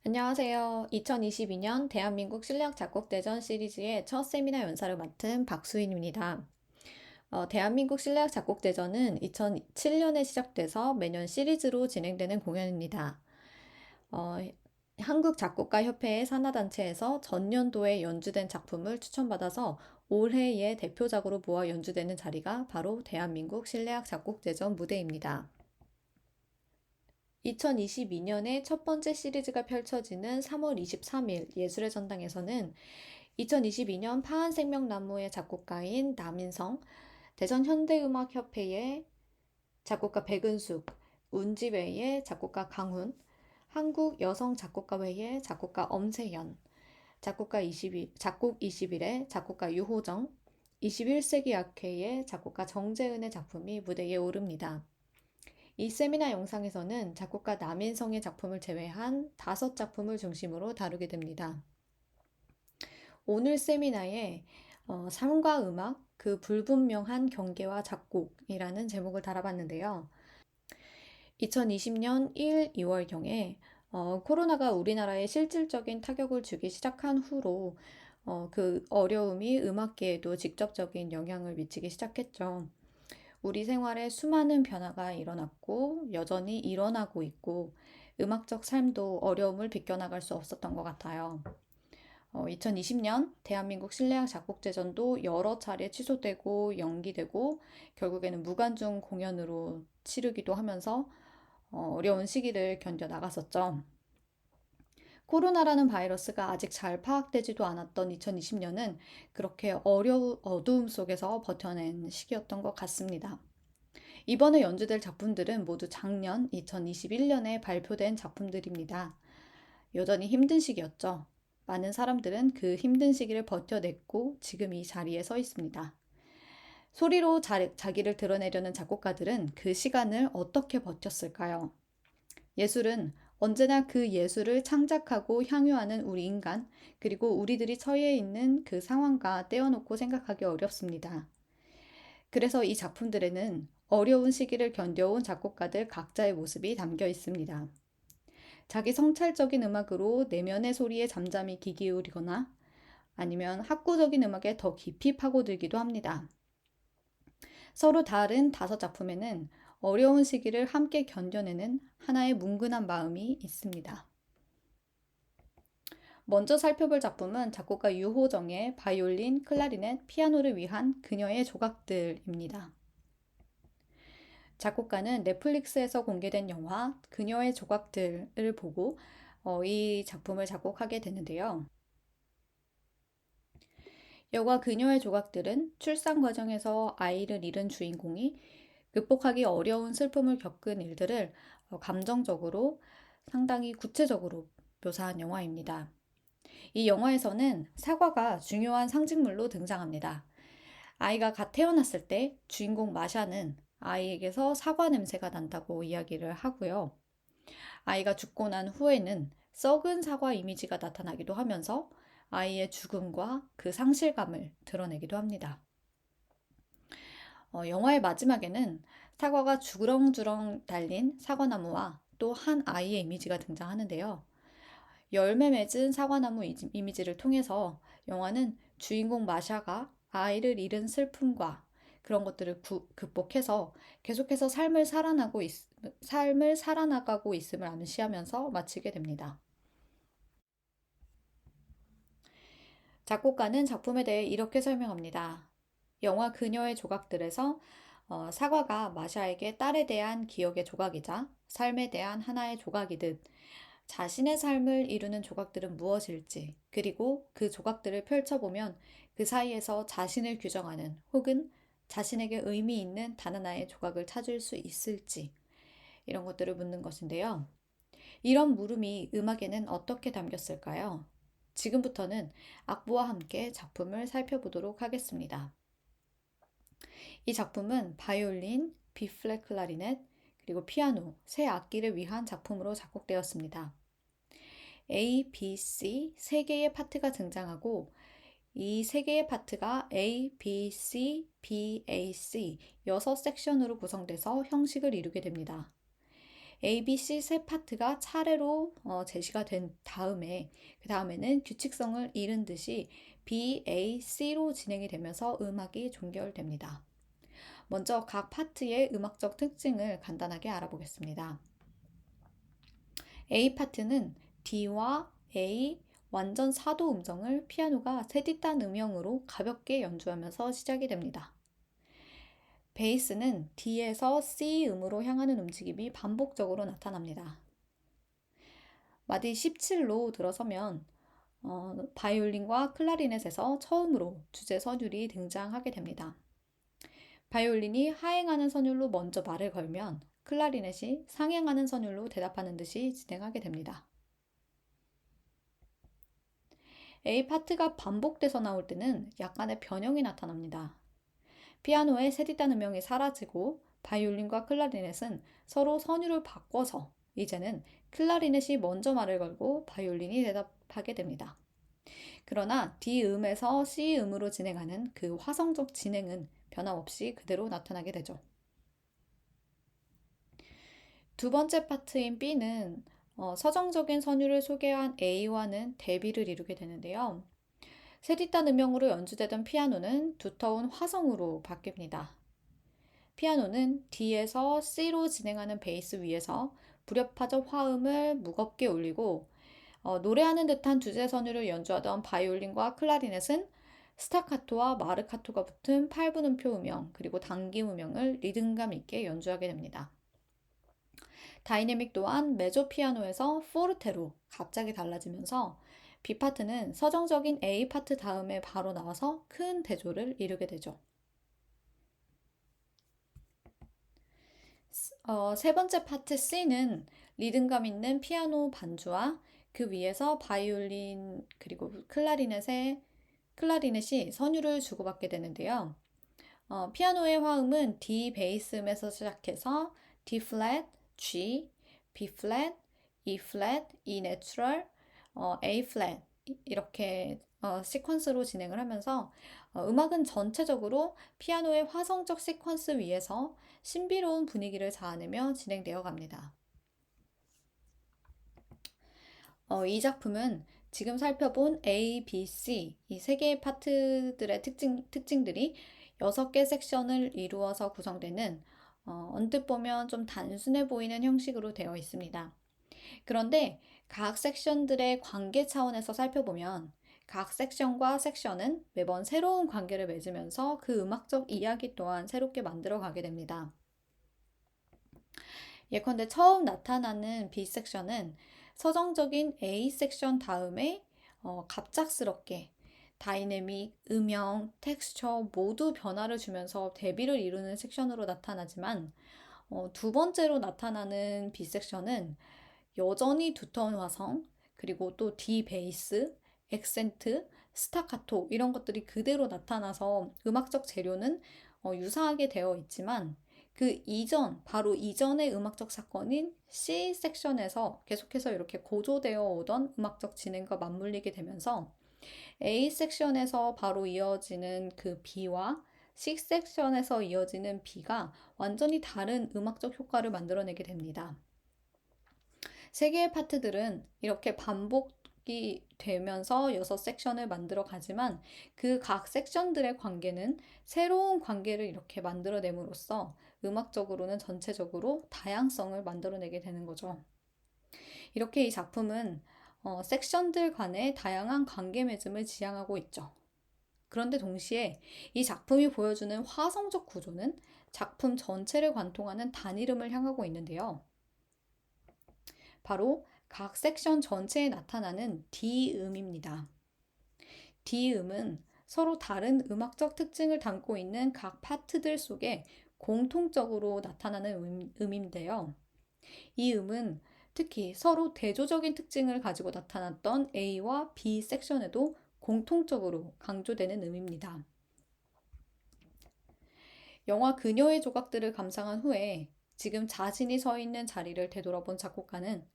안녕하세요. 2022년 대한민국 실내악 작곡대전 시리즈의 첫 세미나 연사를 맡은 박수인입니다. 대한민국 실내악 작곡대전은 2007년에 시작돼서 매년 시리즈로 진행되는 공연입니다. 어, 한국작곡가협회의 산하단체에서 전년도에 연주된 작품을 추천받아서 올해의 대표작으로 모아 연주되는 자리가 바로 대한민국 실내악 작곡대전 무대입니다. 2022년에 첫 번째 시리즈가 펼쳐지는 3월 23일 예술의 전당에서는 2022년 파한생명나무의 작곡가인 남인성, 대전현대음악협회의 작곡가 백은숙, 운지회의 작곡가 강훈, 한국여성작곡가회의 작곡가 엄세현, 작곡 21의 작곡가 유호정, 21세기 악회의 작곡가 정재은의 작품이 무대에 오릅니다. 이 세미나 영상에서는 작곡가 남인성의 작품을 제외한 5작품을 중심으로 다루게 됩니다. 오늘 세미나에 삶과 음악, 그 불분명한 경계와 작곡이라는 제목을 달아봤는데요. 2020년 1, 2월경에 코로나가 우리나라에 실질적인 타격을 주기 시작한 후로 그 어려움이 음악계에도 직접적인 영향을 미치기 시작했죠. 우리 생활에 수많은 변화가 일어났고 여전히 일어나고 있고 음악적 삶도 어려움을 비껴나갈 수 없었던 것 같아요. 2020년 대한민국 실내악 작곡제전도 여러 차례 취소되고 연기되고 결국에는 무관중 공연으로 치르기도 하면서 어려운 시기를 견뎌 나갔었죠. 코로나라는 바이러스가 아직 잘 파악되지도 않았던 2020년은 그렇게 어두움 속에서 버텨낸 시기였던 것 같습니다. 이번에 연주될 작품들은 모두 작년 2021년에 발표된 작품들입니다. 여전히 힘든 시기였죠. 많은 사람들은 그 힘든 시기를 버텨냈고 지금 이 자리에 서 있습니다. 소리로 자기를 드러내려는 작곡가들은 그 시간을 어떻게 버텼을까요? 예술은 언제나 그 예술을 창작하고 향유하는 우리 인간, 그리고 우리들이 처해 있는 그 상황과 떼어놓고 생각하기 어렵습니다. 그래서 이 작품들에는 어려운 시기를 견뎌온 작곡가들 각자의 모습이 담겨 있습니다. 자기 성찰적인 음악으로 내면의 소리에 잠잠히 귀 기울이거나 아니면 학구적인 음악에 더 깊이 파고들기도 합니다. 서로 다른 5작품에는 어려운 시기를 함께 견뎌내는 하나의 뭉근한 마음이 있습니다. 먼저 살펴볼 작품은 작곡가 유호정의 바이올린, 클라리넷, 피아노를 위한 그녀의 조각들입니다. 작곡가는 넷플릭스에서 공개된 영화 그녀의 조각들을 보고 이 작품을 작곡하게 되는데요. 여과 그녀의 조각들은 출산 과정에서 아이를 잃은 주인공이 극복하기 어려운 슬픔을 겪은 일들을 감정적으로 상당히 구체적으로 묘사한 영화입니다. 이 영화에서는 사과가 중요한 상징물로 등장합니다. 아이가 갓 태어났을 때 주인공 마샤는 아이에게서 사과 냄새가 난다고 이야기를 하고요. 아이가 죽고 난 후에는 썩은 사과 이미지가 나타나기도 하면서 아이의 죽음과 그 상실감을 드러내기도 합니다. 영화의 마지막에는 사과가 주렁주렁 달린 사과나무와 또 한 아이의 이미지가 등장하는데요. 열매 맺은 사과나무 이미지를 통해서 영화는 주인공 마샤가 아이를 잃은 슬픔과 그런 것들을 극복해서 계속해서 삶을 살아나가고 있음을 암시하면서 마치게 됩니다. 작곡가는 작품에 대해 이렇게 설명합니다. 영화 그녀의 조각들에서 사과가 마샤에게 딸에 대한 기억의 조각이자 삶에 대한 하나의 조각이듯 자신의 삶을 이루는 조각들은 무엇일지, 그리고 그 조각들을 펼쳐보면 그 사이에서 자신을 규정하는 혹은 자신에게 의미 있는 단 하나의 조각을 찾을 수 있을지, 이런 것들을 묻는 것인데요. 이런 물음이 음악에는 어떻게 담겼을까요? 지금부터는 악보와 함께 작품을 살펴보도록 하겠습니다. 이 작품은 바이올린, B플랫 클라리넷, 그리고 피아노 세 악기를 위한 작품으로 작곡되었습니다. A, B, C 세 개의 파트가 등장하고 이 세 개의 파트가 A, B, C, B, A, C 6 섹션으로 구성돼서 형식을 이루게 됩니다. A, B, C 세 파트가 차례로 제시가 된 다음에 그 다음에는 규칙성을 잃은 듯이 B, A, C로 진행이 되면서 음악이 종결됩니다. 먼저 각 파트의 음악적 특징을 간단하게 알아보겠습니다. A 파트는 D와 A 완전 사도 음정을 피아노가 세디탄 음형으로 가볍게 연주하면서 시작이 됩니다. 베이스는 D에서 C 음으로 향하는 움직임이 반복적으로 나타납니다. 마디 17로 들어서면 바이올린과 클라리넷에서 처음으로 주제 선율이 등장하게 됩니다. 바이올린이 하행하는 선율로 먼저 말을 걸면 클라리넷이 상행하는 선율로 대답하는 듯이 진행하게 됩니다. A 파트가 반복돼서 나올 때는 약간의 변형이 나타납니다. 피아노의 세디탄 음영이 사라지고 바이올린과 클라리넷은 서로 선율을 바꿔서 이제는 클라리넷이 먼저 말을 걸고 바이올린이 대답하게 됩니다. 그러나 D음에서 C음으로 진행하는 그 화성적 진행은 변함없이 그대로 나타나게 되죠. 두 번째 파트인 B는 서정적인 선율을 소개한 A와는 대비를 이루게 되는데요. 세디탄 음영으로 연주되던 피아노는 두터운 화성으로 바뀝니다. 피아노는 D에서 C로 진행하는 베이스 위에서 불협화적 화음을 무겁게 올리고 노래하는 듯한 주제 선율을 연주하던 바이올린과 클라리넷은 스타카토와 마르카토가 붙은 8분음표 음영 그리고 당김 음영을 리듬감 있게 연주하게 됩니다. 다이내믹 또한 메조 피아노에서 포르테로 갑자기 달라지면서 B 파트는 서정적인 A 파트 다음에 바로 나와서 큰 대조를 이루게 되죠. 세 번째 파트 C는 리듬감 있는 피아노 반주와 그 위에서 바이올린 그리고 클라리넷이 선율을 주고받게 되는데요. 피아노의 화음은 D 베이스음에서 시작해서 D 플랫, G, B 플랫, E 플랫, E 내추럴, A 플랫 이렇게 시퀀스로 진행을 하면서 음악은 전체적으로 피아노의 화성적 시퀀스 위에서 신비로운 분위기를 자아내며 진행되어 갑니다. 이 작품은 지금 살펴본 A, B, C 이 세 개의 파트들의 특징들이 6개 섹션을 이루어서 구성되는 언뜻 보면 좀 단순해 보이는 형식으로 되어 있습니다. 그런데 각 섹션들의 관계 차원에서 살펴보면 각 섹션과 섹션은 매번 새로운 관계를 맺으면서 그 음악적 이야기 또한 새롭게 만들어 가게 됩니다. 예컨대 처음 나타나는 B 섹션은 서정적인 A 섹션 다음에 갑작스럽게 다이내믹, 음영, 텍스처 모두 변화를 주면서 대비를 이루는 섹션으로 나타나지만 두 번째로 나타나는 B 섹션은 여전히 두터운 화성, 그리고 또 D 베이스, 액센트, 스타카토 이런 것들이 그대로 나타나서 음악적 재료는 유사하게 되어 있지만 그 이전, 바로 이전의 음악적 사건인 C 섹션에서 계속해서 이렇게 고조되어 오던 음악적 진행과 맞물리게 되면서 A 섹션에서 바로 이어지는 그 B와 C 섹션에서 이어지는 B가 완전히 다른 음악적 효과를 만들어내게 됩니다. 세 개의 파트들은 이렇게 반복이 되면서 6섹션을 만들어 가지만 그 각 섹션들의 관계는 새로운 관계를 이렇게 만들어냄으로써 음악적으로는 전체적으로 다양성을 만들어내게 되는 거죠. 이렇게 이 작품은 섹션들 간의 다양한 관계 맺음을 지향하고 있죠. 그런데 동시에 이 작품이 보여주는 화성적 구조는 작품 전체를 관통하는 단이름을 향하고 있는데요. 바로 각 섹션 전체에 나타나는 D음입니다. D음은 서로 다른 음악적 특징을 담고 있는 각 파트들 속에 공통적으로 나타나는 음인데요. 이 음은 특히 서로 대조적인 특징을 가지고 나타났던 A와 B 섹션에도 공통적으로 강조되는 음입니다. 영화 그녀의 조각들을 감상한 후에 지금 자신이 서 있는 자리를 되돌아본 작곡가는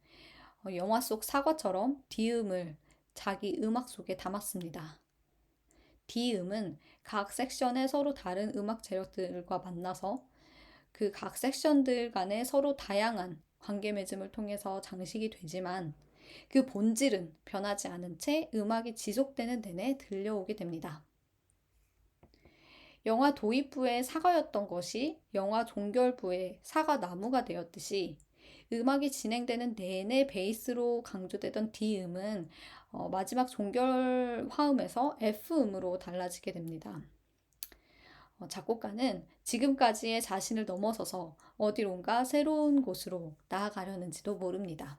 영화 속 사과처럼 D음을 자기 음악 속에 담았습니다. D음은 각 섹션의 서로 다른 음악 재료들과 만나서 그 각 섹션들 간에 서로 다양한 관계 맺음을 통해서 장식이 되지만 그 본질은 변하지 않은 채 음악이 지속되는 내내 들려오게 됩니다. 영화 도입부의 사과였던 것이 영화 종결부의 사과나무가 되었듯이 음악이 진행되는 내내 베이스로 강조되던 D음은 마지막 종결 화음에서 F음으로 달라지게 됩니다. 작곡가는 지금까지의 자신을 넘어서서 어디론가 새로운 곳으로 나아가려는지도 모릅니다.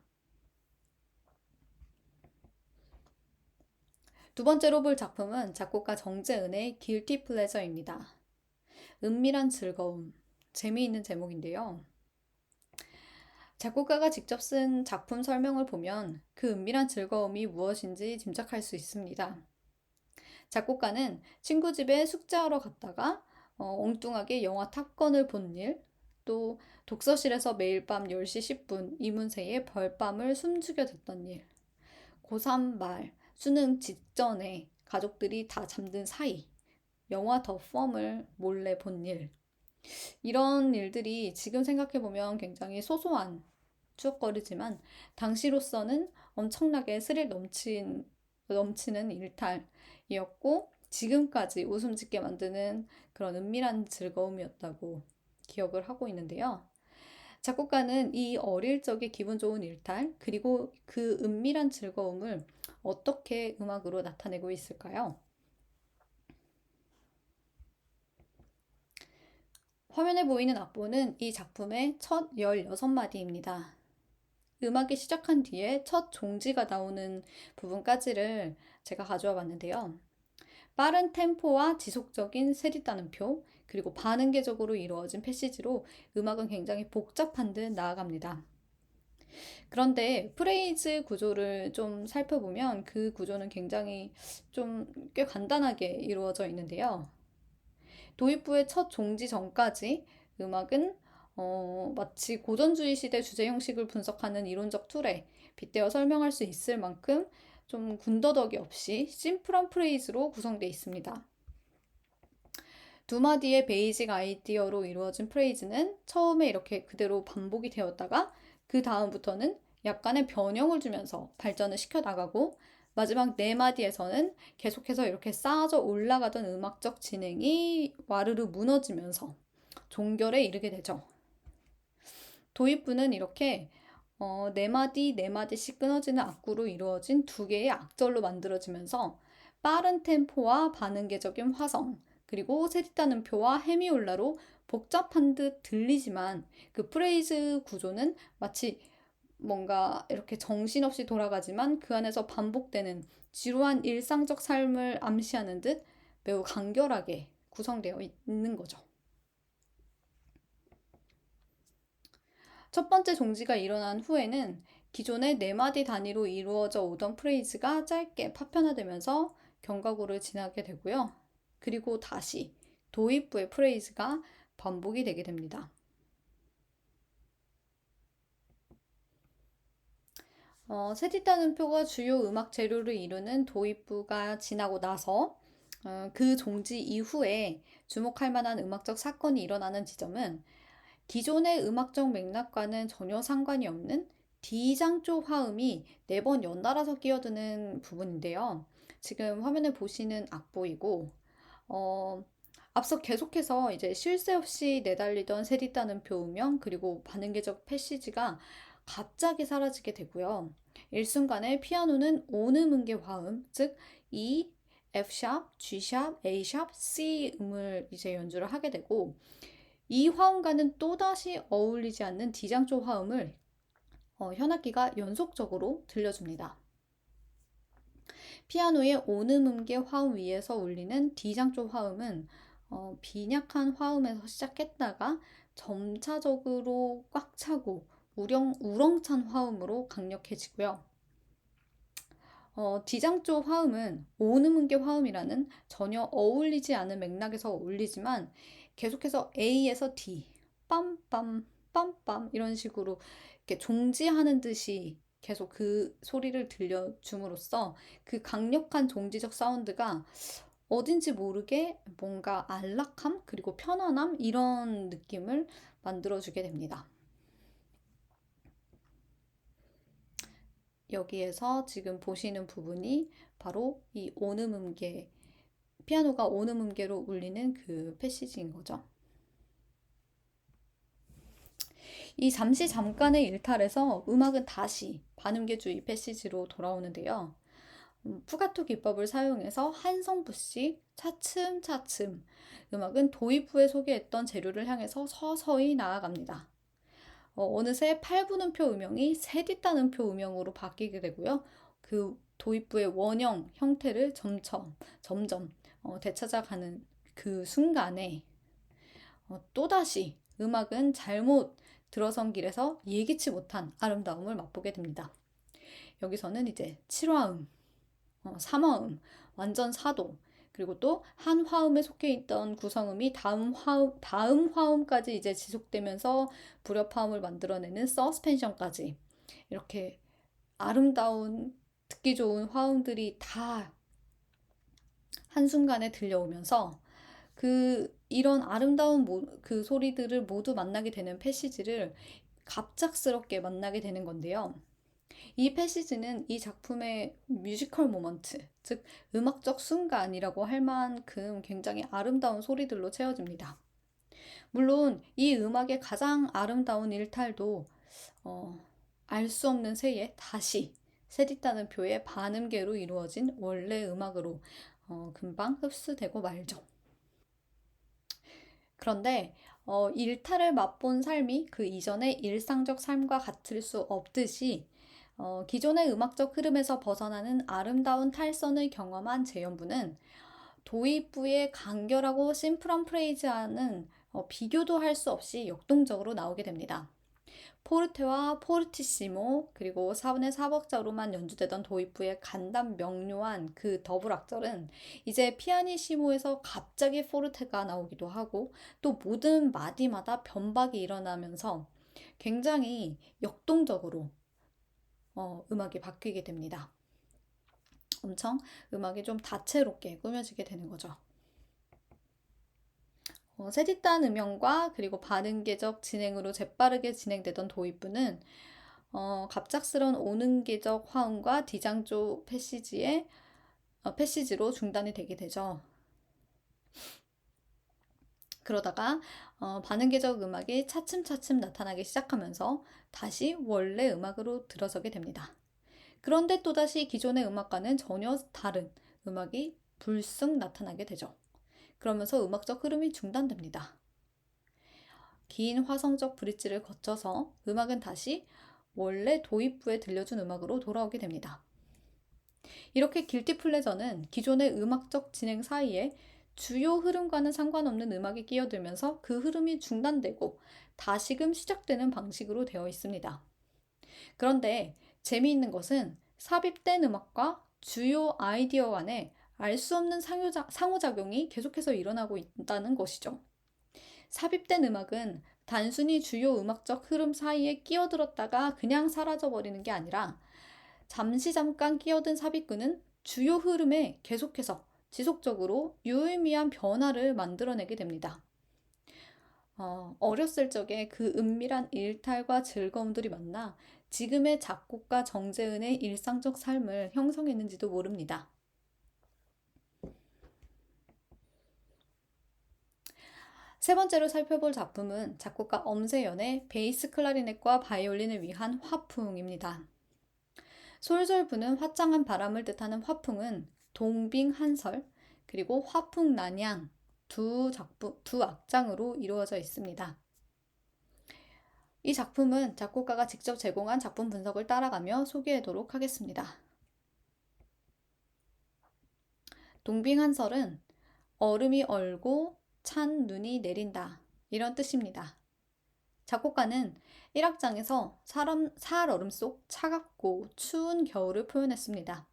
두 번째로 볼 작품은 작곡가 정재은의 Guilty Pleasure입니다. 은밀한 즐거움, 재미있는 제목인데요. 작곡가가 직접 쓴 작품 설명을 보면 그 은밀한 즐거움이 무엇인지 짐작할 수 있습니다. 작곡가는 친구 집에 숙제하러 갔다가 엉뚱하게 영화 탑건을 본 일, 또 독서실에서 매일 밤 10시 10분 이문세의 별밤을 숨죽여 듣던 일, 고3 말 수능 직전에 가족들이 다 잠든 사이 영화 더 펌을 몰래 본 일, 이런 일들이 지금 생각해보면 굉장히 소소한 추억거리지만 당시로서는 엄청나게 스릴 넘치는 일탈이었고 지금까지 웃음 짓게 만드는 그런 은밀한 즐거움이었다고 기억을 하고 있는데요. 작곡가는 이 어릴 적의 기분 좋은 일탈 그리고 그 은밀한 즐거움을 어떻게 음악으로 나타내고 있을까요? 화면에 보이는 악보는 이 작품의 첫 16마디입니다. 음악이 시작한 뒤에 첫 종지가 나오는 부분까지를 제가 가져와 봤는데요. 빠른 템포와 지속적인 세리 따는표, 그리고 반응계적으로 이루어진 패시지로 음악은 굉장히 복잡한 듯 나아갑니다. 그런데 프레이즈 구조를 좀 살펴보면 그 구조는 굉장히 좀 꽤 간단하게 이루어져 있는데요. 도입부의 첫 종지 전까지 음악은 마치 고전주의 시대 주제 형식을 분석하는 이론적 툴에 빗대어 설명할 수 있을 만큼 좀 군더더기 없이 심플한 프레이즈로 구성되어 있습니다. 두 마디의 베이직 아이디어로 이루어진 프레이즈는 처음에 이렇게 그대로 반복이 되었다가 그 다음부터는 약간의 변형을 주면서 발전을 시켜 나가고 마지막 네 마디에서는 계속해서 이렇게 쌓아져 올라가던 음악적 진행이 와르르 무너지면서 종결에 이르게 되죠. 도입부는 이렇게 네 마디 네 마디씩 끊어지는 악구로 이루어진 두 개의 악절로 만들어지면서 빠른 템포와 반응계적인 화성 그리고 세리따는 표와 헤미올라로 복잡한 듯 들리지만 그 프레이즈 구조는 마치 뭔가 이렇게 정신없이 돌아가지만 그 안에서 반복되는 지루한 일상적 삶을 암시하는 듯 매우 간결하게 구성되어 있는 거죠. 첫 번째 종지가 일어난 후에는 기존의 네 마디 단위로 이루어져 오던 프레이즈가 짧게 파편화되면서 경과구를 지나게 되고요. 그리고 다시 도입부의 프레이즈가 반복이 되게 됩니다. 세디따는 표가 주요 음악 재료를 이루는 도입부가 지나고 나서 그 종지 이후에 주목할 만한 음악적 사건이 일어나는 지점은 기존의 음악적 맥락과는 전혀 상관이 없는 D장조 화음이 4번 연달아서 끼어드는 부분인데요. 지금 화면에 보시는 악보이고, 어, 앞서 계속해서 이제 쉴 새 없이 내달리던 세디 따는 표음형 그리고 반응계적 패시지가 갑자기 사라지게 되고요. 일순간에 피아노는 온음음계 화음, 즉 E, F샵, G샵, A샵, C 음을 이제 연주를 하게 되고 이 화음과는 또다시 어울리지 않는 D장조 화음을 현악기가 연속적으로 들려줍니다. 피아노의 온음음계 화음 위에서 울리는 D장조 화음은 빈약한 화음에서 시작했다가 점차적으로 꽉 차고 우렁찬 화음으로 강력해지고요. D장조 화음은 온음음계 화음이라는 전혀 어울리지 않은 맥락에서 울리지만 계속해서 A에서 D, 빰빰, 빰빰 이런 식으로 이렇게 종지하는 듯이 계속 그 소리를 들려줌으로써 그 강력한 종지적 사운드가 어딘지 모르게 뭔가 안락함 그리고 편안함 이런 느낌을 만들어주게 됩니다. 여기에서 지금 보시는 부분이 바로 이 온음음계, 피아노가 온음음계로 울리는 그 패시지인 거죠. 이 잠시 잠깐의 일탈에서 음악은 다시 반음계주의 패시지로 돌아오는데요. 푸가토 기법을 사용해서 한 성부씩 차츰차츰 음악은 도입부에 소개했던 재료를 향해서 서서히 나아갑니다. 어느새 8분음표 음영이 세뒷단음표 음영으로 바뀌게 되고요. 그 도입부의 원형 형태를 점점 되찾아가는 그 순간에 또다시 음악은 잘못 들어선 길에서 예기치 못한 아름다움을 맛보게 됩니다. 여기서는 이제 7화음, 3화음, 완전 사도, 그리고 또 한 화음에 속해 있던 구성음이 다음 화음까지 이제 지속되면서 불협화음을 만들어내는 서스펜션까지 이렇게 아름다운 듣기 좋은 화음들이 다 한순간에 들려오면서 이런 아름다운 그 소리들을 모두 만나게 되는 패시지를 갑작스럽게 만나게 되는 건데요. 이 패시지는 이 작품의 뮤지컬 모먼트, 즉 음악적 순간이라고 할 만큼 굉장히 아름다운 소리들로 채워집니다. 물론 이 음악의 가장 아름다운 일탈도 알 수 없는 새에 다시 세디따는 표의 반음계로 이루어진 원래 음악으로 금방 흡수되고 말죠. 그런데 일탈을 맛본 삶이 그 이전의 일상적 삶과 같을 수 없듯이 기존의 음악적 흐름에서 벗어나는 아름다운 탈선을 경험한 재현부는 도입부의 간결하고 심플한 프레이즈와는 비교도 할 수 없이 역동적으로 나오게 됩니다. 포르테와 포르티시모 그리고 4분의 4박자로만 연주되던 도입부의 간단 명료한 그 더블 악절은 이제 피아니시모에서 갑자기 포르테가 나오기도 하고 또 모든 마디마다 변박이 일어나면서 굉장히 역동적으로 음악이 바뀌게 됩니다. 엄청 음악이 좀 다채롭게 꾸며지게 되는 거죠. 세디탄 음영과 그리고 반음계적 진행으로 재빠르게 진행되던 도입부는 갑작스런 오는계적 화음과 디장조 패시지로 중단이 되게 되죠. 그러다가 반음계적 음악이 차츰차츰 나타나기 시작하면서 다시 원래 음악으로 들어서게 됩니다. 그런데 또다시 기존의 음악과는 전혀 다른 음악이 불쑥 나타나게 되죠. 그러면서 음악적 흐름이 중단됩니다. 긴 화성적 브릿지를 거쳐서 음악은 다시 원래 도입부에 들려준 음악으로 돌아오게 됩니다. 이렇게 길티 플레저는 기존의 음악적 진행 사이에 주요 흐름과는 상관없는 음악이 끼어들면서 그 흐름이 중단되고 다시금 시작되는 방식으로 되어 있습니다. 그런데 재미있는 것은 삽입된 음악과 주요 아이디어 간에 알 수 없는 상호작용이 계속해서 일어나고 있다는 것이죠. 삽입된 음악은 단순히 주요 음악적 흐름 사이에 끼어들었다가 그냥 사라져버리는 게 아니라 잠깐 끼어든 삽입근은 주요 흐름에 계속해서 지속적으로 유의미한 변화를 만들어내게 됩니다. 어렸을 적에 그 은밀한 일탈과 즐거움들이 만나 지금의 작곡가 정재은의 일상적 삶을 형성했는지도 모릅니다. 세 번째로 살펴볼 작품은 작곡가 엄세연의 베이스 클라리넷과 바이올린을 위한 화풍입니다. 솔솔 부는 화창한 바람을 뜻하는 화풍은 동빙한설 그리고 화풍난양 두 악장으로 이루어져 있습니다. 이 작품은 작곡가가 직접 제공한 작품 분석을 따라가며 소개하도록 하겠습니다. 동빙한설은 얼음이 얼고 찬 눈이 내린다 이런 뜻입니다. 작곡가는 1악장에서 살얼음 속 차갑고 추운 겨울을 표현했습니다.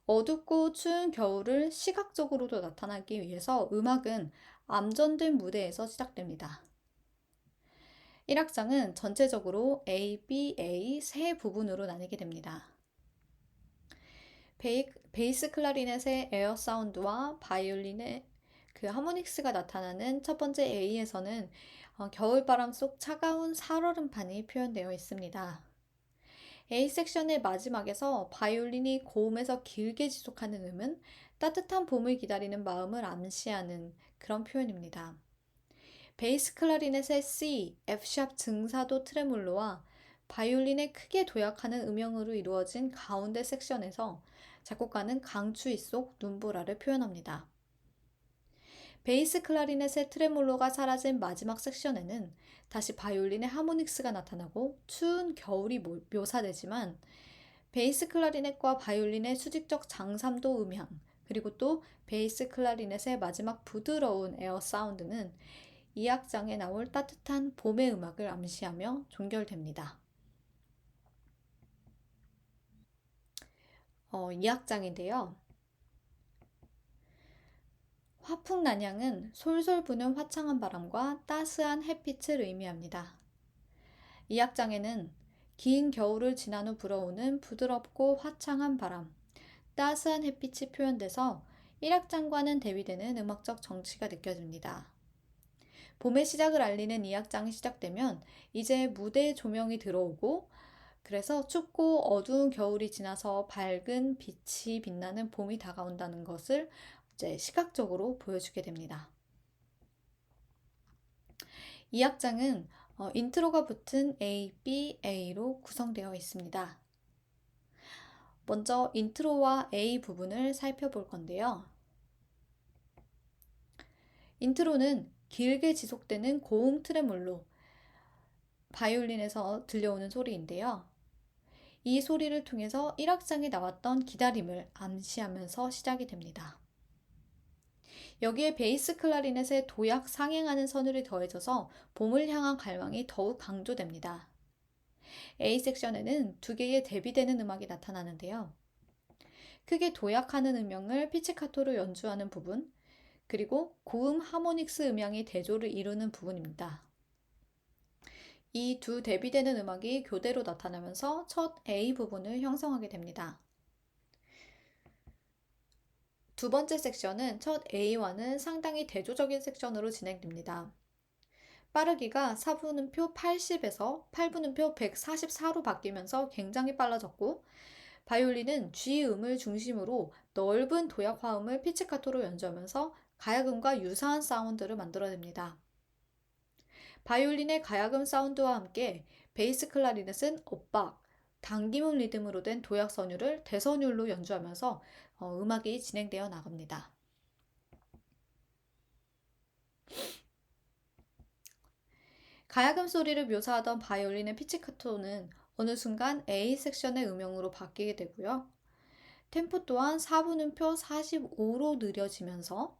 어둡고 추운 겨울을 시각적으로도 나타나기 위해서 음악은 암전된 무대에서 시작됩니다. 1악장은 전체적으로 A, B, A 세 부분으로 나뉘게 됩니다. 베이스 클라리넷의 에어 사운드와 바이올린의 그 하모닉스가 나타나는 첫 번째 A에서는 겨울바람 속 차가운 살얼음판이 표현되어 있습니다. A 섹션의 마지막에서 바이올린이 고음에서 길게 지속하는 음은 따뜻한 봄을 기다리는 마음을 암시하는 그런 표현입니다. 베이스 클라리넷의 C, F샵 증사도 트레몰로와 바이올린의 크게 도약하는 음영으로 이루어진 가운데 섹션에서 작곡가는 강추위 속 눈보라를 표현합니다. 베이스 클라리넷의 트레몰로가 사라진 마지막 섹션에는 다시 바이올린의 하모닉스가 나타나고 추운 겨울이 묘사되지만 베이스 클라리넷과 바이올린의 수직적 장삼도 음향, 그리고 또 베이스 클라리넷의 마지막 부드러운 에어 사운드는 이 악장에 나올 따뜻한 봄의 음악을 암시하며 종결됩니다. 이 악장인데요. 화풍난양은 솔솔 부는 화창한 바람과 따스한 햇빛을 의미합니다. 이 악장에는 긴 겨울을 지난 후 불어오는 부드럽고 화창한 바람, 따스한 햇빛이 표현돼서 1악장과는 대비되는 음악적 정취가 느껴집니다. 봄의 시작을 알리는 이 악장이 시작되면 이제 무대에 조명이 들어오고 그래서 춥고 어두운 겨울이 지나서 밝은 빛이 빛나는 봄이 다가온다는 것을 이제 시각적으로 보여주게 됩니다. 이 악장은 인트로가 붙은 A, B, A로 구성되어 있습니다. 먼저 인트로와 A 부분을 살펴볼 건데요. 인트로는 길게 지속되는 고음 트레몰로, 바이올린에서 들려오는 소리인데요. 이 소리를 통해서 1악장에 나왔던 기다림을 암시하면서 시작이 됩니다. 여기에 베이스 클라리넷의 도약 상행하는 선율이 더해져서 봄을 향한 갈망이 더욱 강조됩니다. A 섹션에는 두 개의 대비되는 음악이 나타나는데요. 크게 도약하는 음영을 피치카토로 연주하는 부분, 그리고 고음 하모닉스 음향이 대조를 이루는 부분입니다. 이 두 대비되는 음악이 교대로 나타나면서 첫 A 부분을 형성하게 됩니다. 두 번째 섹션은 첫 A와는 상당히 대조적인 섹션으로 진행됩니다. 빠르기가 4분음표 80에서 8분음표 144로 바뀌면서 굉장히 빨라졌고 바이올린은 G음을 중심으로 넓은 도약 화음을 피치카토로 연주하면서 가야금과 유사한 사운드를 만들어냅니다. 바이올린의 가야금 사운드와 함께 베이스 클라리넷은 엇박, 당김음 리듬으로 된 도약 선율을 대선율로 연주하면서 음악이 진행되어 나갑니다. 가야금 소리를 묘사하던 바이올린의 피치카토는 어느 순간 A 섹션의 음영으로 바뀌게 되고요. 템포 또한 4분음표 45로 느려지면서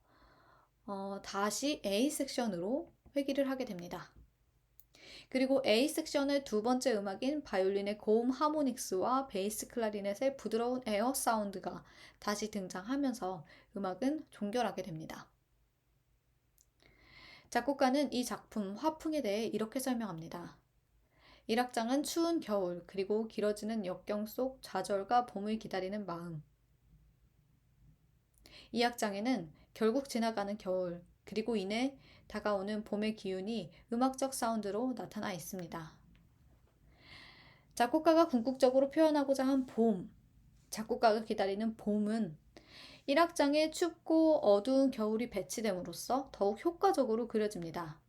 다시 A 섹션으로 회귀를 하게 됩니다. 그리고 A 섹션의 두 번째 음악인 바이올린의 고음 하모닉스와 베이스 클라리넷의 부드러운 에어 사운드가 다시 등장하면서 음악은 종결하게 됩니다. 작곡가는 이 작품 화풍에 대해 이렇게 설명합니다. 1악장은 추운 겨울 그리고 길어지는 역경 속 좌절과 봄을 기다리는 마음. 2악장에는 결국 지나가는 겨울 그리고 이내 다가오는 봄의 기운이 음악적 사운드로 나타나 있습니다. 작곡가가 궁극적으로 표현하고자 한 봄, 작곡가가 기다리는 봄은 1악장에 춥고 어두운 겨울이 배치됨으로써 더욱 효과적으로 그려집니다.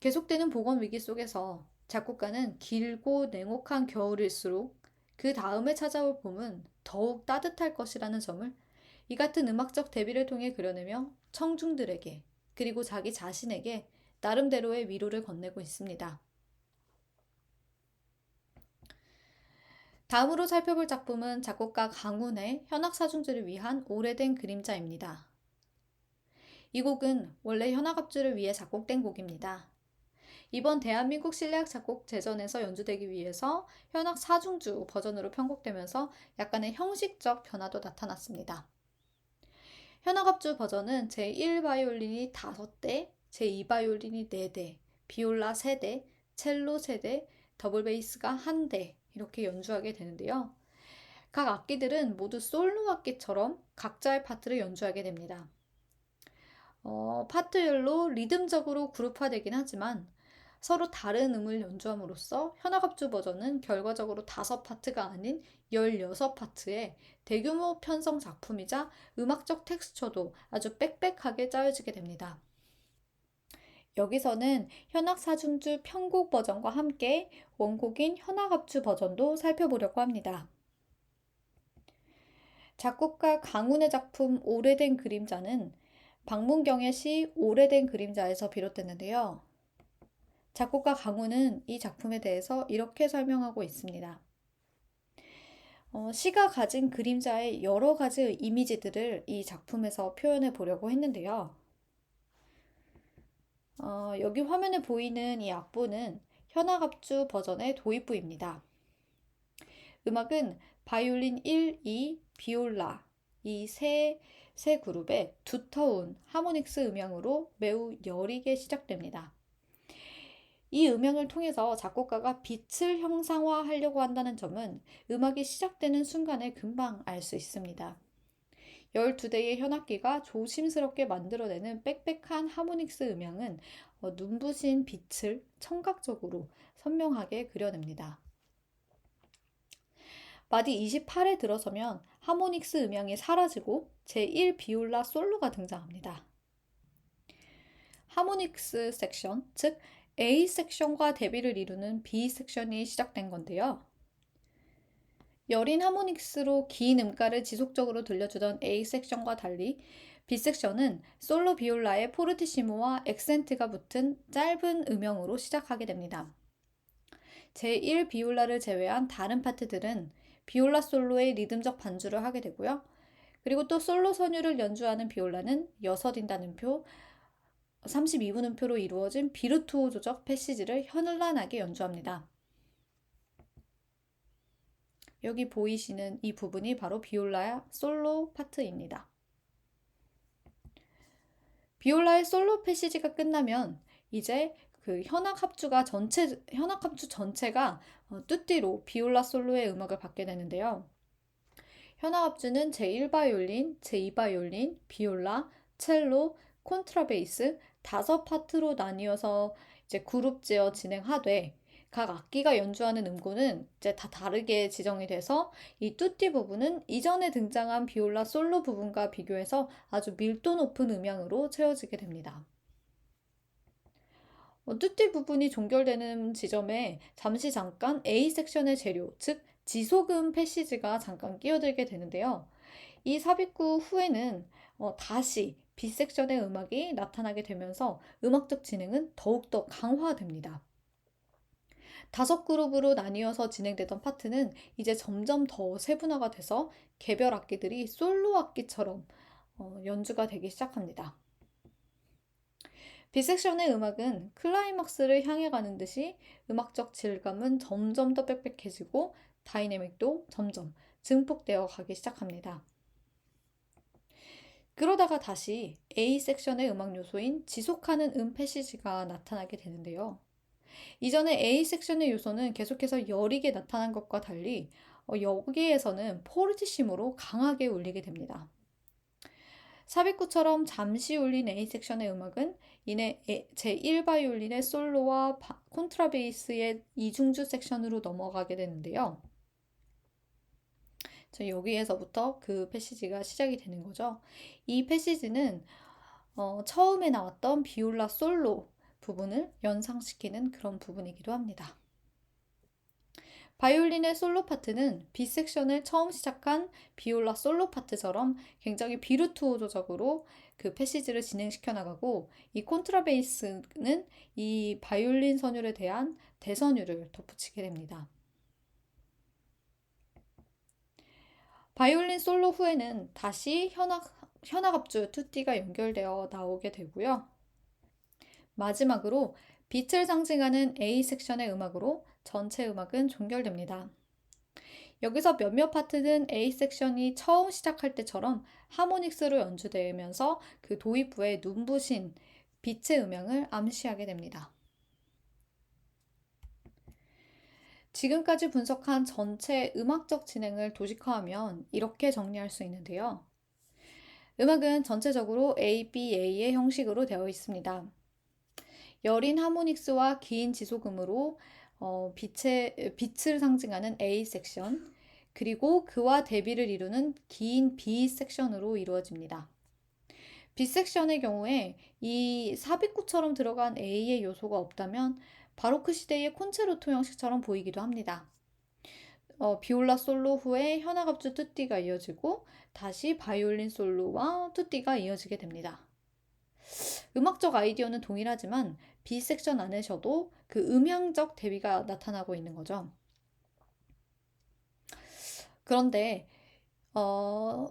계속되는 보건 위기 속에서 작곡가는 길고 냉혹한 겨울일수록 그 다음에 찾아올 봄은 더욱 따뜻할 것이라는 점을 이 같은 음악적 대비를 통해 그려내며 청중들에게 그리고 자기 자신에게 나름대로의 위로를 건네고 있습니다. 다음으로 살펴볼 작품은 작곡가 강훈의 현악사중주를 위한 오래된 그림자입니다. 이 곡은 원래 현악합주를 위해 작곡된 곡입니다. 이번 대한민국 실내악 작곡 제전에서 연주되기 위해서 현악 4중주 버전으로 편곡되면서 약간의 형식적 변화도 나타났습니다. 현악합주 버전은 제1바이올린이 5대, 제2바이올린이 4대, 비올라 3대, 첼로 3대, 더블 베이스가 1대 이렇게 연주하게 되는데요. 각 악기들은 모두 솔로 악기처럼 각자의 파트를 연주하게 됩니다. 파트별로 리듬적으로 그룹화되긴 하지만 서로 다른 음을 연주함으로써 현악합주 버전은 결과적으로 5파트가 아닌 16파트의 대규모 편성 작품이자 음악적 텍스처도 아주 빽빽하게 짜여지게 됩니다. 여기서는 현악 사중주 편곡 버전과 함께 원곡인 현악합주 버전도 살펴보려고 합니다. 작곡가 강훈의 작품 오래된 그림자는 박문경의 시 오래된 그림자에서 비롯됐는데요. 작곡가 강훈은 이 작품에 대해서 이렇게 설명하고 있습니다. 시가 가진 그림자의 여러 가지 이미지들을 이 작품에서 표현해 보려고 했는데요. 여기 화면에 보이는 이 악보는 현악합주 버전의 도입부입니다. 음악은 바이올린 1, 2, 비올라 이 세 그룹의 두터운 하모닉스 음향으로 매우 여리게 시작됩니다. 이 음향을 통해서 작곡가가 빛을 형상화하려고 한다는 점은 음악이 시작되는 순간에 금방 알 수 있습니다. 12대의 현악기가 조심스럽게 만들어내는 빽빽한 하모닉스 음향은 눈부신 빛을 청각적으로 선명하게 그려냅니다. 마디 28에 들어서면 하모닉스 음향이 사라지고 제1 비올라 솔로가 등장합니다. 하모닉스 섹션, 즉 A 섹션과 대비를 이루는 B 섹션이 시작된 건데요. 여린 하모닉스로 긴 음가를 지속적으로 들려주던 A 섹션과 달리 B 섹션은 솔로 비올라의 포르티시모와 액센트가 붙은 짧은 음영으로 시작하게 됩니다. 제1 비올라를 제외한 다른 파트들은 비올라 솔로의 리듬적 반주를 하게 되고요. 그리고 또 솔로 선율을 연주하는 비올라는 6인단음표, 32분음표로 이루어진 비르투오 조적 패시지를 현란하게 연주합니다. 여기 보이시는 이 부분이 바로 비올라의 솔로 파트입니다. 비올라의 솔로 패시지가 끝나면 이제 그 현악 합주 전체가 뚜띠로 비올라 솔로의 음악을 받게 되는데요. 현악 합주는 제1바이올린, 제2바이올린, 비올라, 첼로, 콘트라베이스 5파트로 나뉘어서 이제 그룹제어 진행하되 각 악기가 연주하는 음고는 이제 다 다르게 지정이 돼서 이 뚜띠 부분은 이전에 등장한 비올라 솔로 부분과 비교해서 아주 밀도 높은 음향으로 채워지게 됩니다. 뚜띠 부분이 종결되는 지점에 잠깐 A 섹션의 재료, 즉 지소금 패시지가 잠깐 끼어들게 되는데요. 이 삽입구 후에는 다시 B 섹션의 음악이 나타나게 되면서 음악적 진행은 더욱더 강화됩니다. 5그룹으로 나뉘어서 진행되던 파트는 이제 점점 더 세분화가 돼서 개별 악기들이 솔로 악기처럼 연주가 되기 시작합니다. B섹션의 음악은 클라이막스를 향해 가는 듯이 음악적 질감은 점점 더 빽빽해지고 다이내믹도 점점 증폭되어 가기 시작합니다. 그러다가 다시 A 섹션의 음악 요소인 지속하는 패시지가 나타나게 되는데요. 이전에 A 섹션의 요소는 계속해서 여리게 나타난 것과 달리 여기에서는 포르티시모로 강하게 울리게 됩니다. 삽입구처럼 잠시 울린 A 섹션의 음악은 이내 제1바이올린의 솔로와 콘트라베이스의 이중주 섹션으로 넘어가게 되는데요. 여기에서부터 그 패시지가 시작이 되는 거죠. 이 패시지는 처음에 나왔던 비올라 솔로 부분을 연상시키는 그런 부분이기도 합니다. 바이올린의 솔로 파트는 B 섹션을 처음 시작한 비올라 솔로 파트처럼 굉장히 비르투오조적으로 그 패시지를 진행시켜 나가고 이 콘트라베이스는 이 바이올린 선율에 대한 대선율을 덧붙이게 됩니다. 바이올린 솔로 후에는 다시 현악합주 투띠가 연결되어 나오게 되고요. 마지막으로 빛을 상징하는 A 섹션의 음악으로 전체 음악은 종결됩니다. 여기서 몇몇 파트는 A 섹션이 처음 시작할 때처럼 하모닉스로 연주되면서 그 도입부의 눈부신 빛의 음향을 암시하게 됩니다. 지금까지 분석한 전체 음악적 진행을 도식화하면 이렇게 정리할 수 있는데요. 음악은 전체적으로 ABA의 형식으로 되어 있습니다. 여린 하모닉스와 긴 지소금으로 빛을 상징하는 A 섹션, 그리고 그와 대비를 이루는 긴 B 섹션으로 이루어집니다. B 섹션의 경우에 이 삽입구처럼 들어간 A의 요소가 없다면 바로크 시대의 콘체르토 형식처럼 보이기도 합니다. 비올라 솔로 후에 현악합주 뚜띠가 이어지고 다시 바이올린 솔로와 뚜띠가 이어지게 됩니다. 음악적 아이디어는 동일하지만 B 섹션 안에서도 그 음향적 대비가 나타나고 있는 거죠. 그런데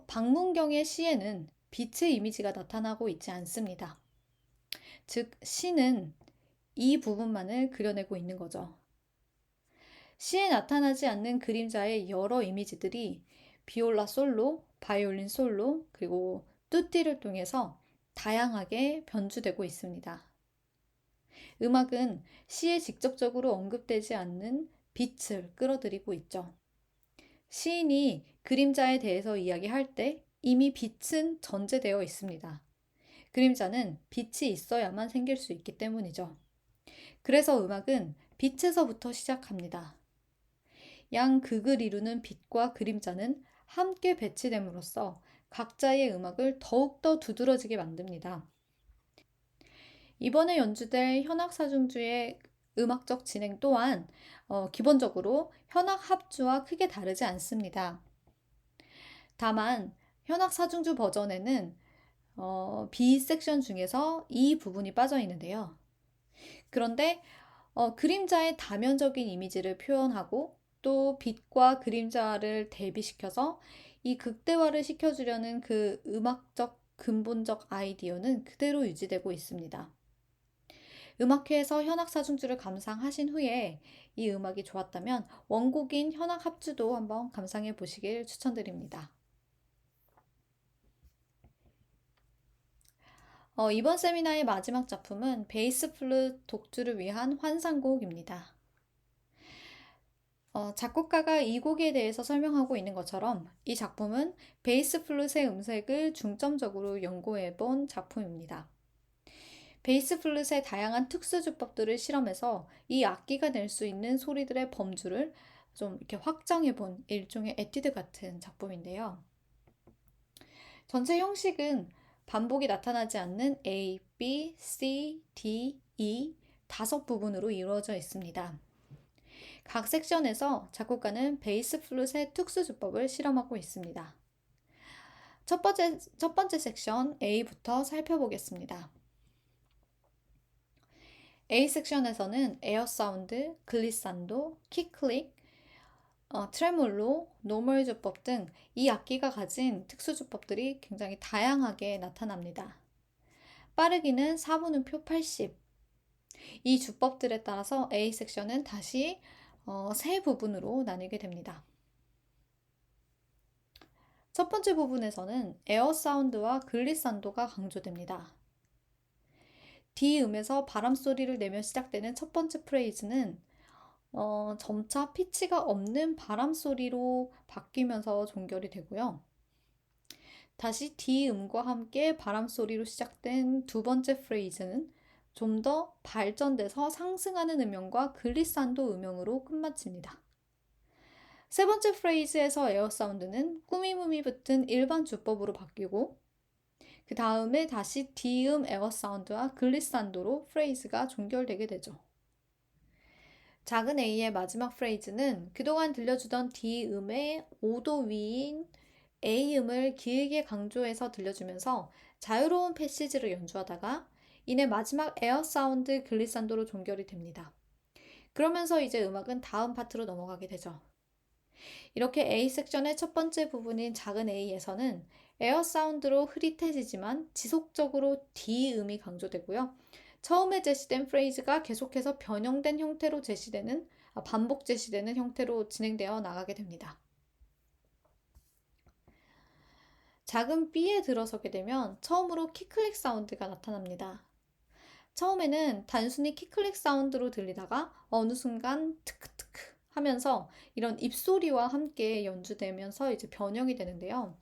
방문경의 시에는 빛의 이미지가 나타나고 있지 않습니다. 즉, 시는 이 부분만을 그려내고 있는 거죠. 시에 나타나지 않는 그림자의 여러 이미지들이 비올라 솔로, 바이올린 솔로, 그리고 뚜띠를 통해서 다양하게 변주되고 있습니다. 음악은 시에 직접적으로 언급되지 않는 빛을 끌어들이고 있죠. 시인이 그림자에 대해서 이야기할 때 이미 빛은 전제되어 있습니다. 그림자는 빛이 있어야만 생길 수 있기 때문이죠. 그래서 음악은 빛에서부터 시작합니다. 양 극을 이루는 빛과 그림자는 함께 배치됨으로써 각자의 음악을 더욱더 두드러지게 만듭니다. 이번에 연주될 현악사중주의 음악적 진행 또한 기본적으로 현악 합주와 크게 다르지 않습니다. 다만 현악사중주 버전에는 B 섹션 중에서 이 부분이 빠져 있는데요. 그런데 그림자의 다면적인 이미지를 표현하고 또 빛과 그림자를 대비시켜서 이 극대화를 시켜주려는 그 음악적 근본적 아이디어는 그대로 유지되고 있습니다. 음악회에서 현악사중주를 감상하신 후에 이 음악이 좋았다면 원곡인 현악합주도 한번 감상해 보시길 추천드립니다. 이번 세미나의 마지막 작품은 베이스 플룻 독주를 위한 환상곡입니다. 작곡가가 이 곡에 대해서 설명하고 있는 것처럼 이 작품은 베이스 플룻의 음색을 중점적으로 연구해 본 작품입니다. 베이스 플룻의 다양한 특수주법들을 실험해서 이 악기가 낼 수 있는 소리들의 범주를 좀 이렇게 확장해 본 일종의 에뛰드 같은 작품인데요. 전체 형식은 반복이 나타나지 않는 A, B, C, D, E 다섯 부분으로 이루어져 있습니다. 각 섹션에서 작곡가는 베이스 플룻의 특수주법을 실험하고 있습니다. 첫 번째 섹션 A부터 살펴보겠습니다. A 섹션에서는 에어 사운드, 글리산도, 키클릭, 트레몰로, 노멀 주법 등 이 악기가 가진 특수주법들이 굉장히 다양하게 나타납니다. 빠르기는 4분음표 80. 이 주법들에 따라서 A 섹션은 다시 세 부분으로 나뉘게 됩니다. 첫 번째 부분에서는 에어 사운드와 글리산도가 강조됩니다. D음에서 바람 소리를 내며 시작되는 첫 번째 프레이즈는 점차 피치가 없는 바람 소리로 바뀌면서 종결이 되고요. 다시 D음과 함께 바람 소리로 시작된 두 번째 프레이즈는 좀 더 발전돼서 상승하는 음영과 글리산도 음영으로 끝마칩니다. 세 번째 프레이즈에서 에어 사운드는 꾸미무미 붙은 일반 주법으로 바뀌고 그 다음에 다시 D음 에어 사운드와 글리산도로 프레이즈가 종결되게 되죠. 작은 A의 마지막 프레이즈는 그동안 들려주던 D음의 5도 위인 A음을 길게 강조해서 들려주면서 자유로운 패시지를 연주하다가 이내 마지막 에어 사운드 글리산도로 종결이 됩니다. 그러면서 이제 음악은 다음 파트로 넘어가게 되죠. 이렇게 A 섹션의 첫 번째 부분인 작은 A에서는 에어 사운드로 흐릿해지지만 지속적으로 D음이 강조되고요. 처음에 제시된 프레이즈가 계속해서 변형된 형태로 반복 제시되는 형태로 진행되어 나가게 됩니다. 작은 B에 들어서게 되면 처음으로 키클릭 사운드가 나타납니다. 처음에는 단순히 키클릭 사운드로 들리다가 어느 순간 트크트크 하면서 이런 입소리와 함께 연주되면서 이제 변형이 되는데요.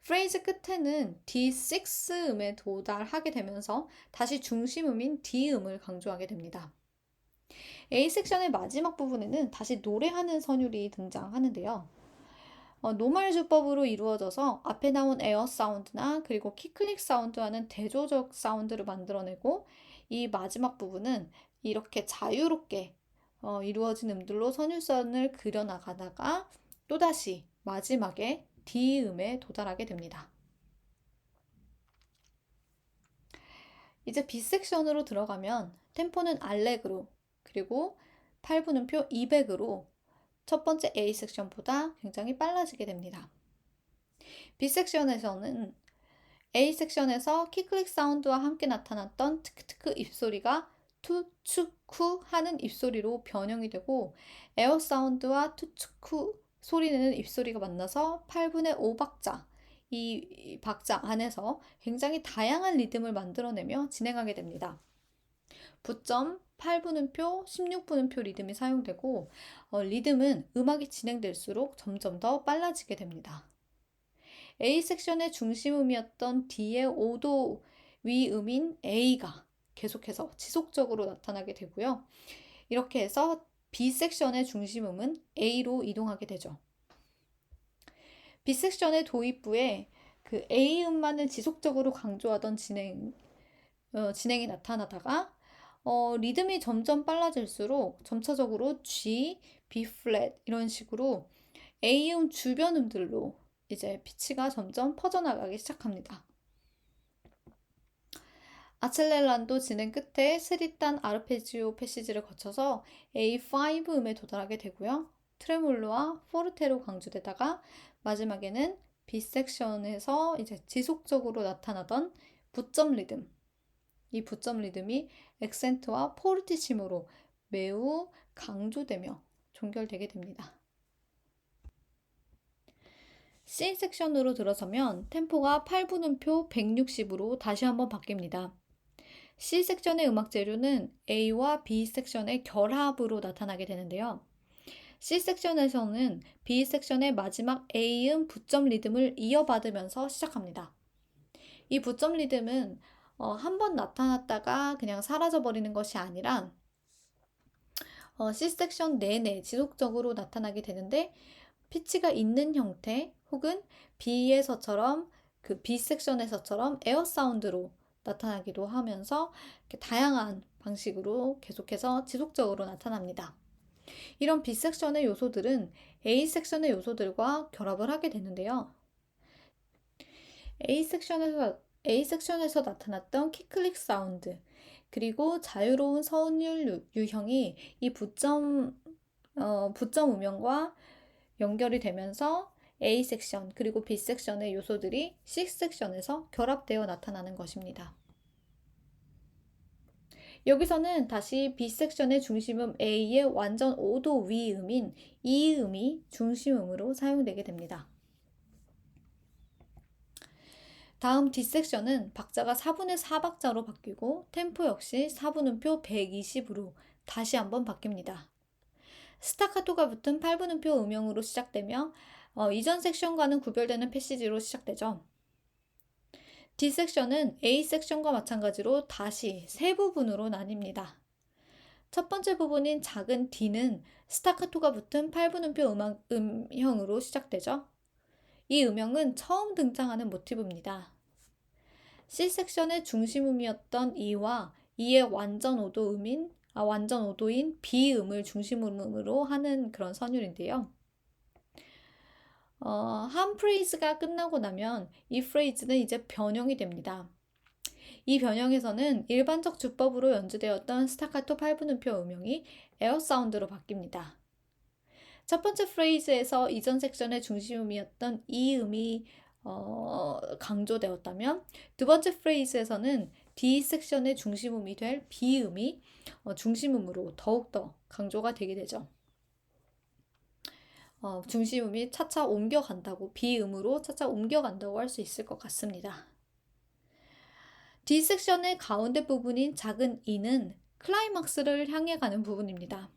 프레이즈 끝에는 D6 음에 도달하게 되면서 다시 중심음인 D음을 강조하게 됩니다. A 섹션의 마지막 부분에는 다시 노래하는 선율이 등장하는데요. 노말 주법으로 이루어져서 앞에 나온 에어 사운드나 그리고 키클릭 사운드와는 대조적 사운드를 만들어내고, 이 마지막 부분은 이렇게 자유롭게 이루어진 음들로 선율선을 그려나가다가 또다시 마지막에 D음에 도달하게 됩니다. 이제 B 섹션으로 들어가면 템포는 알레그로, 그리고 8분음표 200으로 첫 번째 A 섹션보다 굉장히 빨라지게 됩니다. B 섹션에서는 A 섹션에서 키클릭 사운드와 함께 나타났던 트크트크 입소리가 투츠쿠 하는 입소리로 변형이 되고, 에어 사운드와 투츠쿠 소리내는 입소리가 만나서 8분의 5박자, 이 박자 안에서 굉장히 다양한 리듬을 만들어내며 진행하게 됩니다. 부점, 8분음표, 16분음표 리듬이 사용되고, 리듬은 음악이 진행될수록 점점 더 빨라지게 됩니다. A 섹션의 중심음이었던 D의 5도 위음인 A가 계속해서 지속적으로 나타나게 되고요. 이렇게 해서 B 섹션의 중심음은 A로 이동하게 되죠. B 섹션의 도입부에 그 A음만을 지속적으로 강조하던 진행이 나타나다가 리듬이 점점 빨라질수록 점차적으로 G, B 플랫 이런 식으로 A음 주변 음들로 이제 피치가 점점 퍼져나가기 시작합니다. 아첼렐란도 진행 끝에 스리탄 아르페지오 패시지를 거쳐서 A5 음에 도달하게 되고요. 트레몰로와 포르테로 강조되다가 마지막에는 B 섹션에서 이제 지속적으로 나타나던 부점 리듬, 이 부점 리듬이 액센트와 포르티시모로 매우 강조되며 종결되게 됩니다. C 섹션으로 들어서면 템포가 8분음표 160으로 다시 한번 바뀝니다. C 섹션의 음악 재료는 A와 B 섹션의 결합으로 나타나게 되는데요. C 섹션에서는 B 섹션의 마지막 A음 부점 리듬을 이어받으면서 시작합니다. 이 부점 리듬은 한 번 나타났다가 그냥 사라져버리는 것이 아니라 C 섹션 내내 지속적으로 나타나게 되는데, 피치가 있는 형태 혹은 B에서처럼 그 B 섹션에서처럼 에어 사운드로 나타나기도 하면서 다양한 방식으로 계속해서 지속적으로 나타납니다. 이런 B 섹션의 요소들은 A 섹션의 요소들과 결합을 하게 되는데요. A 섹션에서 나타났던 키클릭 사운드, 그리고 자유로운 선율 유형이 이 부점 음영과 연결이 되면서 A 섹션 그리고 B 섹션의 요소들이 C 섹션에서 결합되어 나타나는 것입니다. 여기서는 다시 B 섹션의 중심음 A의 완전 5도 위음인 E음이 중심음으로 사용되게 됩니다. 다음 D 섹션은 박자가 4분의 4박자로 바뀌고 템포 역시 4분음표 120으로 다시 한번 바뀝니다. 스타카토가 붙은 8분음표 음영으로 시작되며 이전 섹션과는 구별되는 패시지로 시작되죠. D 섹션은 A 섹션과 마찬가지로 다시 세 부분으로 나뉩니다. 첫 번째 부분인 작은 D는 스타카토가 붙은 8분음표 음형으로 시작되죠. 이 음영은 처음 등장하는 모티브입니다. C 섹션의 중심음이었던 E와 E의 완전 오도인 B음을 중심음으로 하는 그런 선율인데요. 한 프레이즈가 끝나고 나면 이 프레이즈는 이제 변형이 됩니다. 이 변형에서는 일반적 주법으로 연주되었던 스타카토 8분음표 음영이 에어 사운드로 바뀝니다. 첫 번째 프레이즈에서 이전 섹션의 중심음이었던 이 음이 강조되었다면, 두 번째 프레이즈에서는 D 섹션의 중심음이 될 B 음이 중심음으로 더욱더 강조가 되게 되죠. 중심음이 차차 옮겨간다고, B 음으로 차차 옮겨간다고 할 수 있을 것 같습니다. D 섹션의 가운데 부분인 작은 E는 클라이막스를 향해 가는 부분입니다.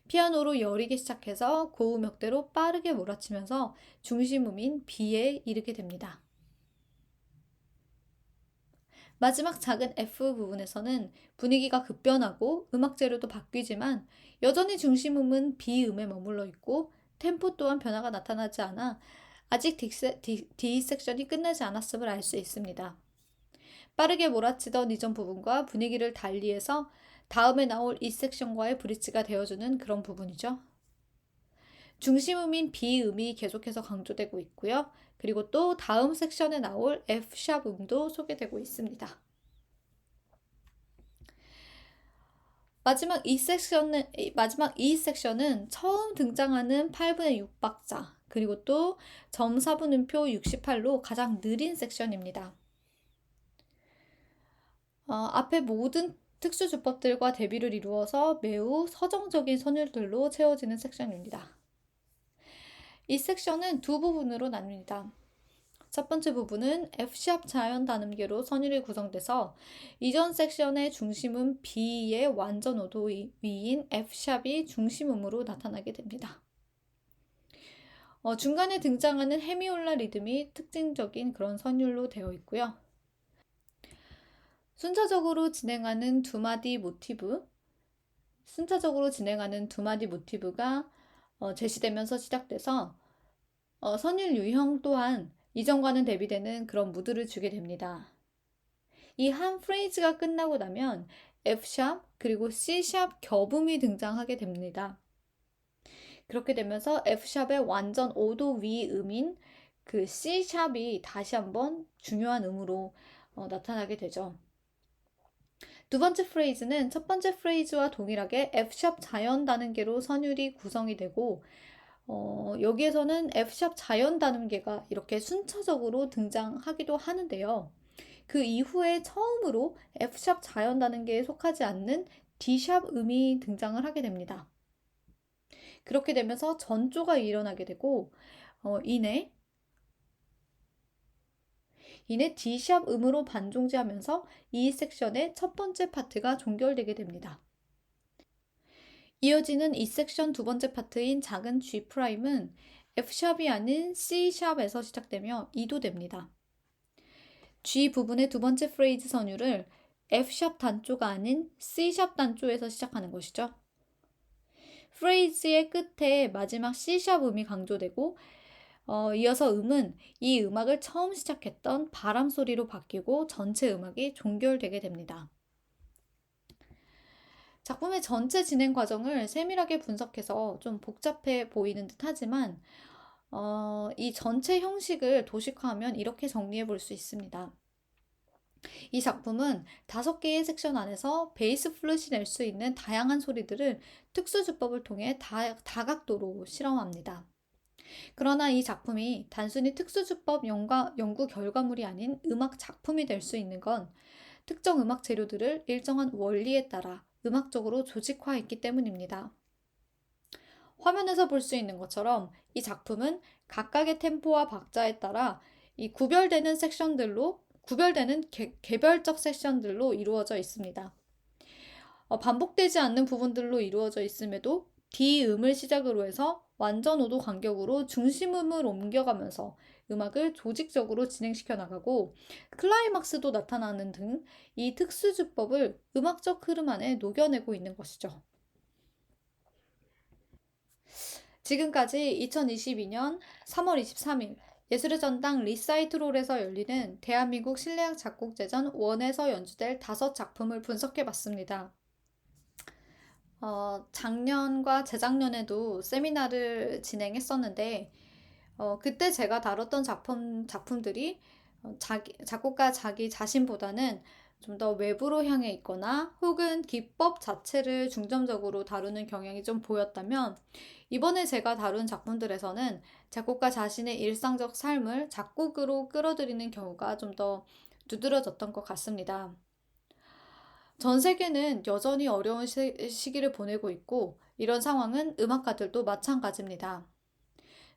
피아노로 여리기 시작해서 고음역대로 빠르게 몰아치면서 중심음인 B에 이르게 됩니다. 마지막 작은 F 부분에서는 분위기가 급변하고 음악 재료도 바뀌지만 여전히 중심음은 B음에 머물러 있고 템포 또한 변화가 나타나지 않아 아직 D 섹션이 끝나지 않았음을 알 수 있습니다. 빠르게 몰아치던 이전 부분과 분위기를 달리해서 다음에 나올 E 섹션과의 브릿지가 되어주는 그런 부분이죠. 중심음인 B음이 계속해서 강조되고 있고요. 그리고 또 다음 섹션에 나올 F샵 음도 소개되고 있습니다. 마지막 E 섹션은 처음 등장하는 8분의 6박자, 그리고 또 점사분음표 68로 가장 느린 섹션입니다. 앞에 모든 특수주법들과 대비를 이루어서 매우 서정적인 선율들로 채워지는 섹션입니다. 이 섹션은 두 부분으로 나뉩니다. 첫 번째 부분은 F샵 자연 단음계로 선율이 구성돼서 이전 섹션의 중심음 B의 완전 오도 위인 F샵이 중심음으로 나타나게 됩니다. 중간에 등장하는 헤미올라 리듬이 특징적인 그런 선율로 되어 있고요. 순차적으로 진행하는 두 마디 모티브가 제시되면서 시작돼서 선율 유형 또한 이전과는 대비되는 그런 무드를 주게 됩니다. 이 한 프레이즈가 끝나고 나면 F샵 그리고 C샵 겹음이 등장하게 됩니다. 그렇게 되면서 F샵의 완전 5도 위 음인 그 C샵이 다시 한번 중요한 음으로 나타나게 되죠. 두 번째 프레이즈는 첫 번째 프레이즈와 동일하게 F샵 자연 단음계로 선율이 구성이 되고 여기에서는 F샵 자연 단음계가 이렇게 순차적으로 등장하기도 하는데요. 그 이후에 처음으로 F샵 자연 단음계에 속하지 않는 D샵 음이 등장을 하게 됩니다. 그렇게 되면서 전조가 일어나게 되고 이내 D샵 음으로 반종지하면서 이 섹션의 첫 번째 파트가 종결되게 됩니다. 이어지는 이 섹션 두 번째 파트인 작은 G'은 F샵이 아닌 C샵에서 시작되며 이도됩니다. G 부분의 두 번째 프레이즈 선율을 F샵 단조가 아닌 C샵 단조에서 시작하는 것이죠. 프레이즈의 끝에 마지막 C샵 음이 강조되고 이어서 음은 이 음악을 처음 시작했던 바람 소리로 바뀌고 전체 음악이 종결되게 됩니다. 작품의 전체 진행 과정을 세밀하게 분석해서 좀 복잡해 보이는 듯 하지만 이 전체 형식을 도식화하면 이렇게 정리해 볼 수 있습니다. 이 작품은 5개의 섹션 안에서 베이스 플룻이 낼 수 있는 다양한 소리들을 특수주법을 통해 다각도로 실험합니다. 그러나 이 작품이 단순히 특수주법 연구 결과물이 아닌 음악 작품이 될 수 있는 건 특정 음악 재료들을 일정한 원리에 따라 음악적으로 조직화했기 때문입니다. 화면에서 볼 수 있는 것처럼 이 작품은 각각의 템포와 박자에 따라 이 구별되는 개별적 섹션들로 이루어져 있습니다. 반복되지 않는 부분들로 이루어져 있음에도 D음을 시작으로 해서 완전 5도 간격으로 중심음을 옮겨가면서 음악을 조직적으로 진행시켜 나가고 클라이막스도 나타나는 등 이 특수주법을 음악적 흐름 안에 녹여내고 있는 것이죠. 지금까지 2022년 3월 23일 예술의 전당 리사이트롤에서 열리는 대한민국 실내악 작곡제전 1에서 연주될 5작품을 분석해봤습니다. 작년과 재작년에도 세미나를 진행했었는데 그때 제가 다뤘던 작품들이 작곡가 자기 자신보다는 좀 더 외부로 향해 있거나 혹은 기법 자체를 중점적으로 다루는 경향이 좀 보였다면 이번에 제가 다룬 작품들에서는 작곡가 자신의 일상적 삶을 작곡으로 끌어들이는 경우가 좀 더 두드러졌던 것 같습니다. 전 세계는 여전히 어려운 시기를 보내고 있고 이런 상황은 음악가들도 마찬가지입니다.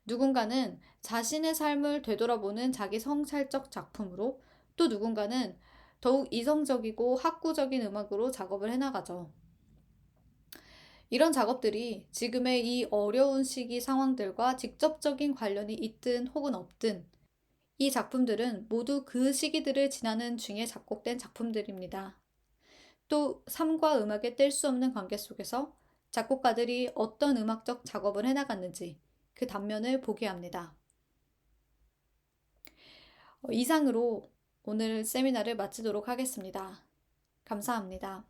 누군가는 자신의 삶을 되돌아보는 자기 성찰적 작품으로 또 누군가는 더욱 이성적이고 학구적인 음악으로 작업을 해나가죠. 이런 작업들이 지금의 이 어려운 시기 상황들과 직접적인 관련이 있든 혹은 없든 이 작품들은 모두 그 시기들을 지나는 중에 작곡된 작품들입니다. 또 삶과 음악의 뗄 수 없는 관계 속에서 작곡가들이 어떤 음악적 작업을 해나갔는지 그 단면을 보게 합니다. 이상으로 오늘 세미나를 마치도록 하겠습니다. 감사합니다.